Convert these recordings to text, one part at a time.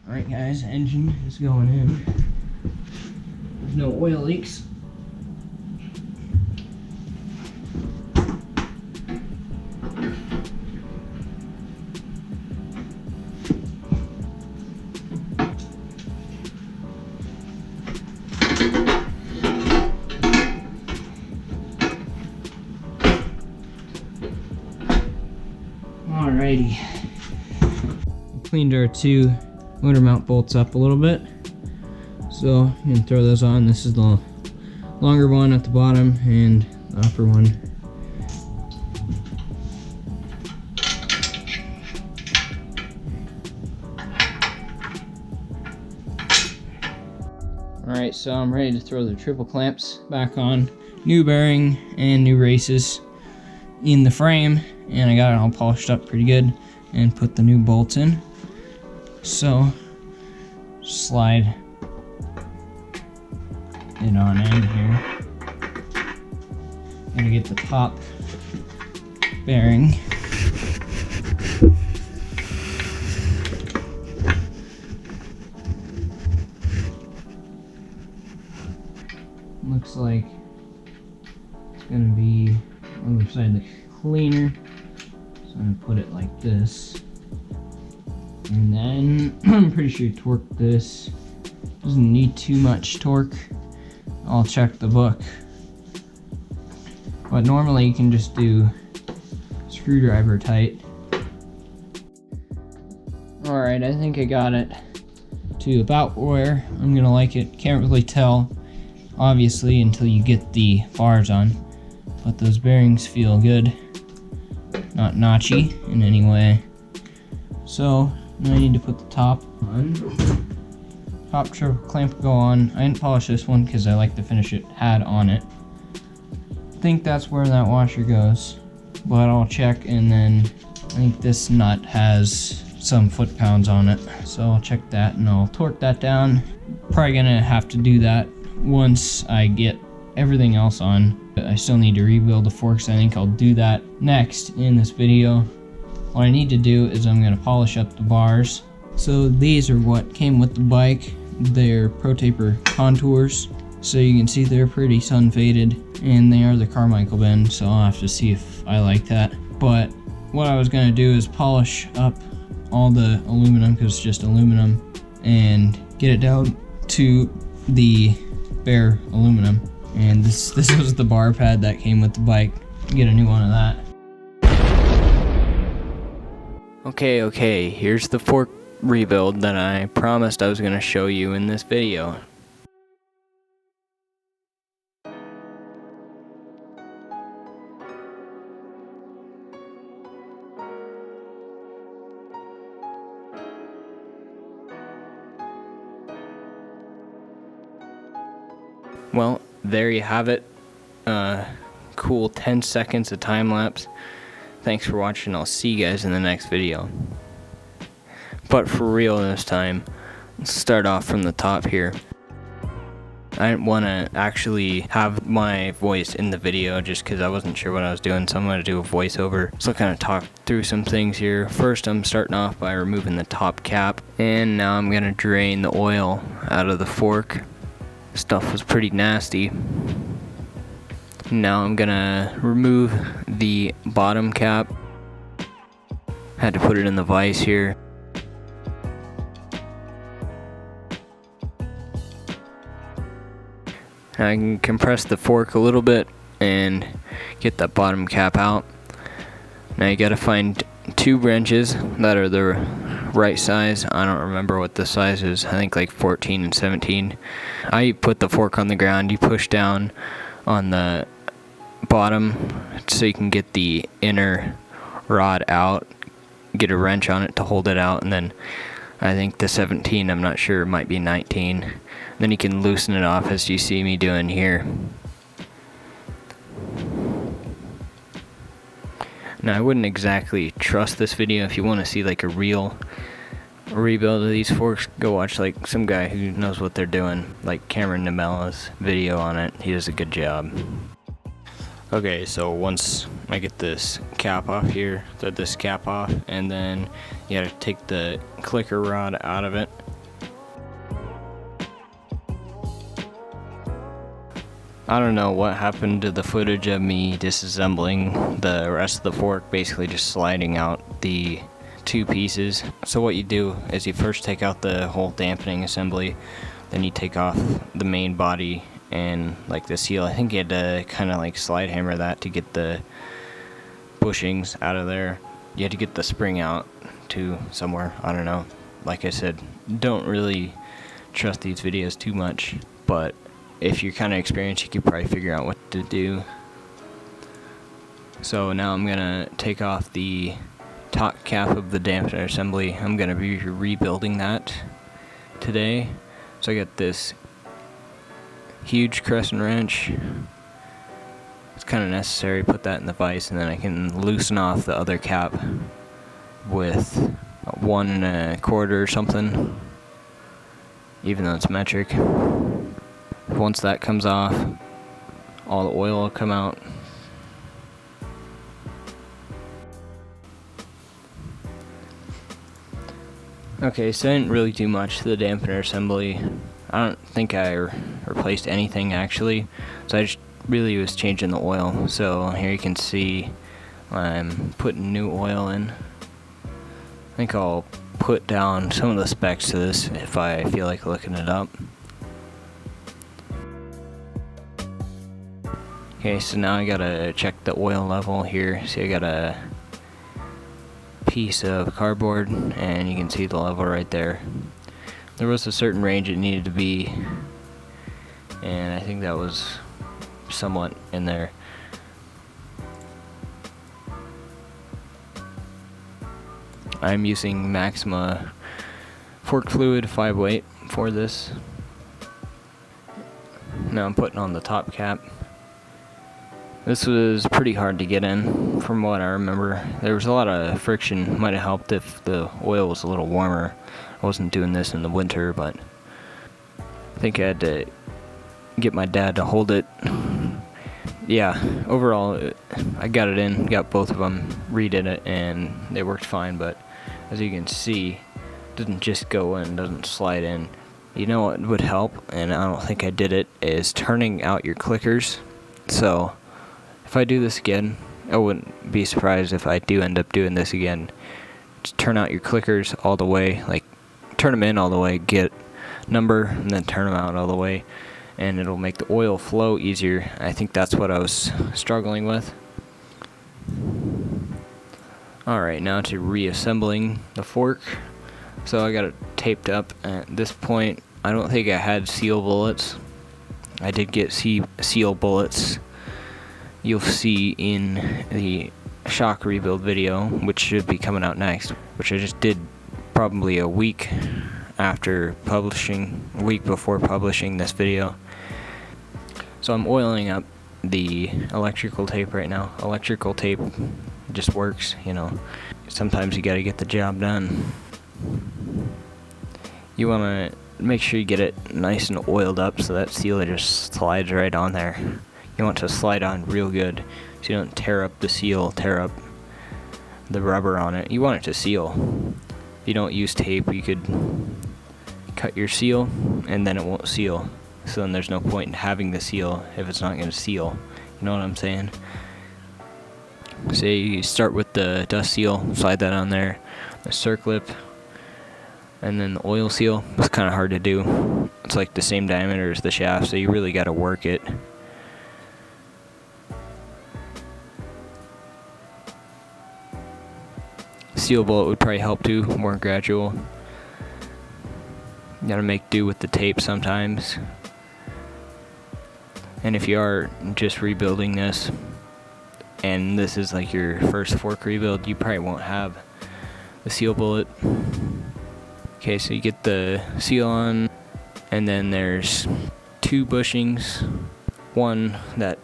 Alright guys, engine is going in. There's no oil leaks. Alrighty. Cleaned our two motor mount bolts up a little bit. So you can throw those on. This is the longer one at the bottom and the upper one. Alright, so I'm ready to throw the triple clamps back on. New bearing and new races in the frame, and I got it all polished up pretty good and put the new bolts in. So slide it on in here. Gotta get the top bearing. Looks like it's gonna be on the other side of the cleaner. So I'm gonna put it like this. And then I'm pretty sure you torque this. Doesn't need too much torque. I'll check the book. But normally you can just do screwdriver tight. Alright, I think I got it to about where I'm gonna like it. Can't really tell, obviously, until you get the bars on. But those bearings feel good. Not notchy in any way. So now I need to put the top on. Top triple clamp go on. I didn't polish this one because I like the finish it had on it. I think that's where that washer goes, but I'll check. And then I think this nut has some foot-pounds on it, so I'll check that and I'll torque that down. Probably gonna have to do that once I get everything else on. I still need to rebuild the forks. I think I'll do that next in this video. What I need to do is I'm going to polish up the bars. So these are what came with the bike. They're Pro Taper contours. So you can see they're pretty sun faded, and they are the Carmichael bend, so I'll have to see if I like that. But what I was going to do is polish up all the aluminum, because it's just aluminum, and get it down to the bare aluminum. And this was the bar pad that came with the bike. Get a new one of that. Okay, here's the fork rebuild that I promised I was going to show you in this video. Well, there you have it. Cool 10 seconds of time lapse. Thanks for watching. I'll see you guys in the next video. But for real this time, let's start off from the top here. I didn't want to actually have my voice in the video just because I wasn't sure what I was doing, so I'm going to do a voiceover. So I'll kind of talk through some things here. First, I'm starting off by removing the top cap, and now I'm going to drain the oil out of the fork. Stuff was pretty nasty. Now I'm gonna remove the bottom cap. Had to put it in the vise here. Now I can compress the fork a little bit and get that bottom cap out. Now you gotta find two wrenches that are the right size. I don't remember what the size is. I think like 14 and 17. I put the fork on the ground. You push down on the bottom so you can get the inner rod out. Get a wrench on it to hold it out, and then I think the 17, I'm not sure, it might be 19. Then you can loosen it off as you see me doing here. Now I wouldn't exactly trust this video. If you want to see like a real rebuild of these forks, go watch like some guy who knows what they're doing, like Cameron Namella's video on it. He does a good job. Okay, so once I get this cap off here, thread this cap off, and then you gotta take the clicker rod out of it, I don't know what happened to the footage of me disassembling the rest of the fork, basically just sliding out the two pieces. So what you do is you first take out the whole dampening assembly, then you take off the main body and like the seal. I think you had to kind of like slide hammer that to get the bushings out of there. You had to get the spring out to somewhere, I don't know. Like I said, don't really trust these videos too much, but if you're kind of experienced, you could probably figure out what to do. So now I'm gonna take off the top cap of the dampener assembly. I'm gonna be rebuilding that today. So I got this huge crescent wrench. It's kind of necessary. Put that in the vise, and then I can loosen off the other cap with 1 1/4 or something, even though it's metric. Once that comes off, all the oil will come out. Okay, so I didn't really do much to the dampener assembly. I don't think I replaced anything actually, so I just really was changing the oil. So here you can see I'm putting new oil in. I think I'll put down some of the specs to this if I feel like looking it up. Okay, so now I gotta check the oil level here. See, I got a piece of cardboard and you can see the level right there. There was a certain range it needed to be, and I think that was somewhat in there. I'm using Maxima fork fluid 5-weight for this. Now I'm putting on the top cap. This was pretty hard to get in from what I remember. There was a lot of friction. Might have helped if the oil was a little warmer. I wasn't doing this in the winter, but I think I had to get my dad to hold it. Yeah, overall I got it in, got both of them, redid it, and they worked fine. But as you can see, it doesn't just go in, doesn't slide in. You know what would help, and I don't think I did it, is turning out your clickers. So if I do this again, I wouldn't be surprised if I do end up doing this again. Just turn out your clickers all the way, like turn them in all the way, get number, and then turn them out all the way, and it'll make the oil flow easier. I think that's what I was struggling with. Alright, now to reassembling the fork. So I got it taped up. At this point, I don't think I had seal bullets. I did get seal bullets. You'll see in the shock rebuild video, which should be coming out next, which I just did probably a week before publishing this video. So I'm oiling up the electrical tape right now. Electrical tape just works, you know. Sometimes you gotta get the job done. You wanna make sure you get it nice and oiled up so that seal just slides right on there. You want to slide on real good so you don't tear up the seal, tear up the rubber on it. You want it to seal. If you don't use tape, you could cut your seal and then it won't seal. So then there's no point in having the seal if it's not going to seal. You know what I'm saying? Say you start with the dust seal, slide that on there, the circlip, and then the oil seal. It's kind of hard to do. It's like the same diameter as the shaft, so you really got to work it. Seal bullet would probably help too, more gradual. You gotta make do with the tape sometimes. And if you are just rebuilding this, and this is like your first fork rebuild, you probably won't have the seal bullet. Okay, so you get the seal on, and then there's 2 bushings. One that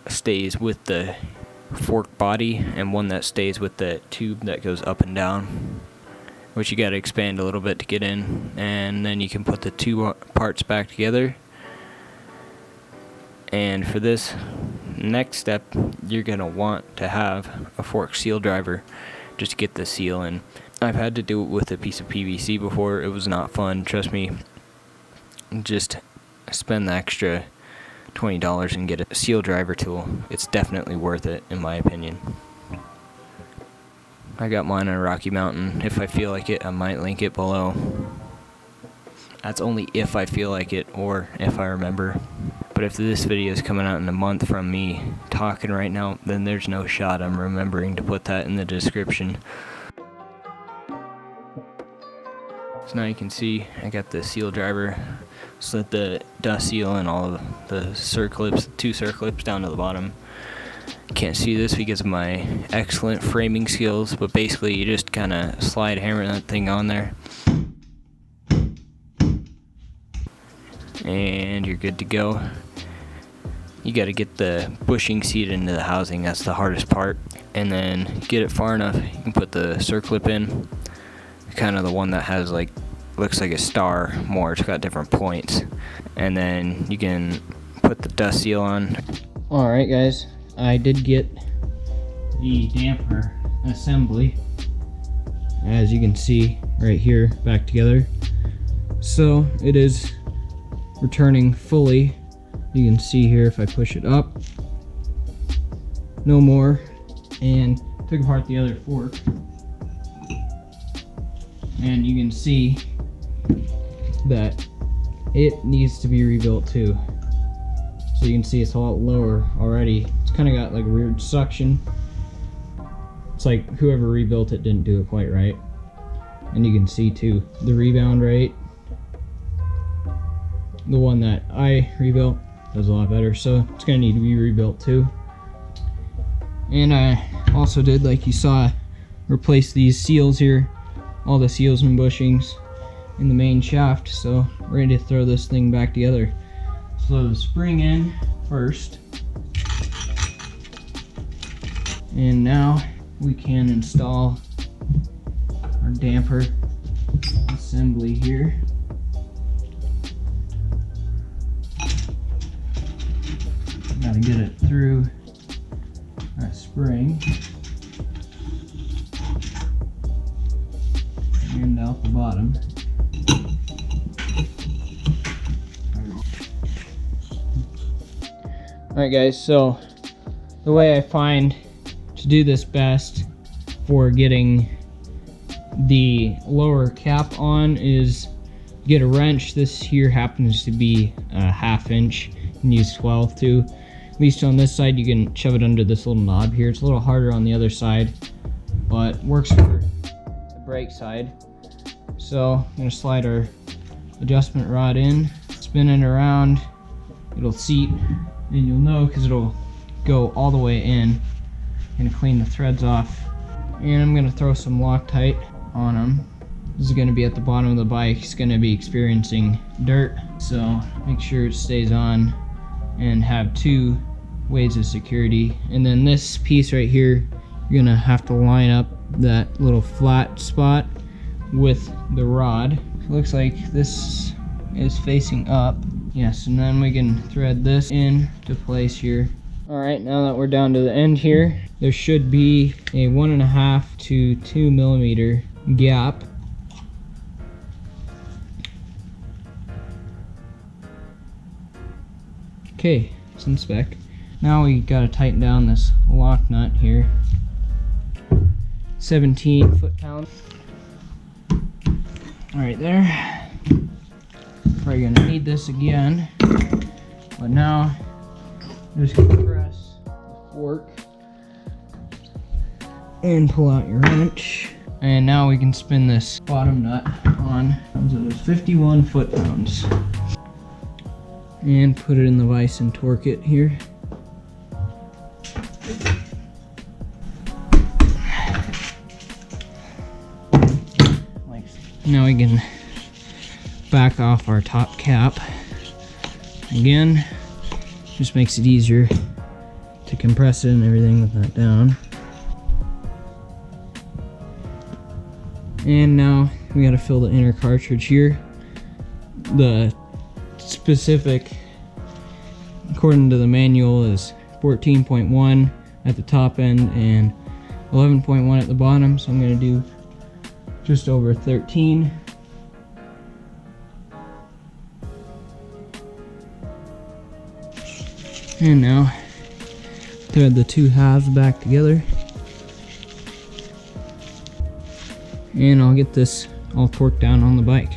stays with the fork body and one that stays with the tube that goes up and down, which you got to expand a little bit to get in, and then you can put the 2 parts back together. And for this next step, you're going to want to have a fork seal driver just to get the seal in. I've had to do it with a piece of PVC before. It was not fun, trust me. Just spend the extra $20 and get a seal driver tool, it's definitely worth it in my opinion. I got mine on Rocky Mountain. If I feel like it, I might link it below. That's only if I feel like it or if I remember. But if this video is coming out in a month from me talking right now, then there's no shot I'm remembering to put that in the description. So now you can see I got the seal driver, slid the dust seal and all of the circlips, 2 circlips down to the bottom. Can't see this because of my excellent framing skills, but basically you just kind of slide hammer that thing on there and you're good to go. You got to get the bushing seat into the housing, that's the hardest part, and then get it far enough you can put the circlip in, kind of the one that has like, looks like a star more, it's got different points, and then you can put the dust seal on. Alright guys, I did get the damper assembly, as you can see right here, back together. So it is returning fully. You can see here if I push it up, no more, and took apart the other fork, and you can see that it needs to be rebuilt too. So you can see it's a lot lower already. It's kind of got like a weird suction. It's like whoever rebuilt it didn't do it quite right. And you can see too the rebound rate. The one that I rebuilt does a lot better, so it's gonna need to be rebuilt too. And I also did, like you saw, replace these seals here, all the seals and bushings in the main shaft. So we're ready to throw this thing back together. So the spring in first, and now we can install our damper assembly here. Gotta get it through our spring and out the bottom. Alright guys, so the way I find to do this best for getting the lower cap on is get a wrench. This here happens to be a 1/2 inch. You can use 12 too. At least on this side you can shove it under this little knob here. It's a little harder on the other side, but works for the brake side. So I'm going to slide our adjustment rod in, spin it around, it'll seat, and you'll know because it'll go all the way in. I'm going to clean the threads off, and I'm going to throw some Loctite on them. This is going to be at the bottom of the bike. It's going to be experiencing dirt, so make sure it stays on and have 2 ways of security. And then this piece right here, you're going to have to line up that little flat spot with the rod. It looks like this is facing up. Yes, and then we can thread this in to place here. Alright, now that we're down to the end here, there should be a 1.5 to 2 millimeter gap. Okay, it's in spec. Now we gotta tighten down this lock nut here. 17 foot-pounds. Right there. Probably gonna need this again, but now I'm just gonna press the fork and pull out your wrench, and now we can spin this bottom nut on. So it's 51 foot-pounds, and put it in the vise and torque it here. Now we can back off our top cap. Again, just makes it easier to compress it and everything with that down. And now we gotta fill the inner cartridge here. The specific, according to the manual, is 14.1 at the top end and 11.1 at the bottom, so I'm gonna do just over 13. And now thread the two halves back together, and I'll get this all torqued down on the bike.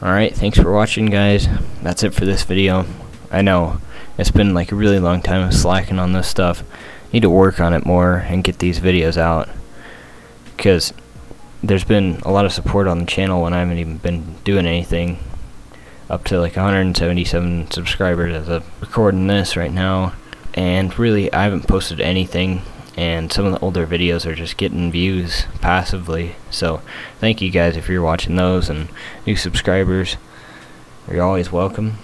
Alright, thanks for watching, guys. That's it for this video. I know it's been like a really long time of slacking on this stuff. Need to work on it more and get these videos out, because there's been a lot of support on the channel when I haven't even been doing anything. Up to like 177 subscribers as of recording this right now, and really I haven't posted anything, and some of the older videos are just getting views passively. So thank you guys if you're watching those, and new subscribers, you're always welcome.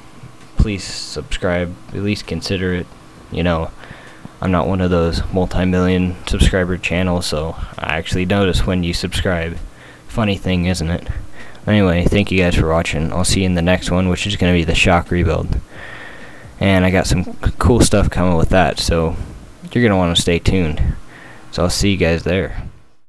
Please subscribe, at least consider it. You know, I'm not one of those multi-million subscriber channels, so I actually notice when you subscribe. Funny thing, isn't it? Anyway, thank you guys for watching. I'll see you in the next one, which is going to be the shock rebuild. And I got some cool stuff coming with that, so you're going to want to stay tuned. So I'll see you guys there.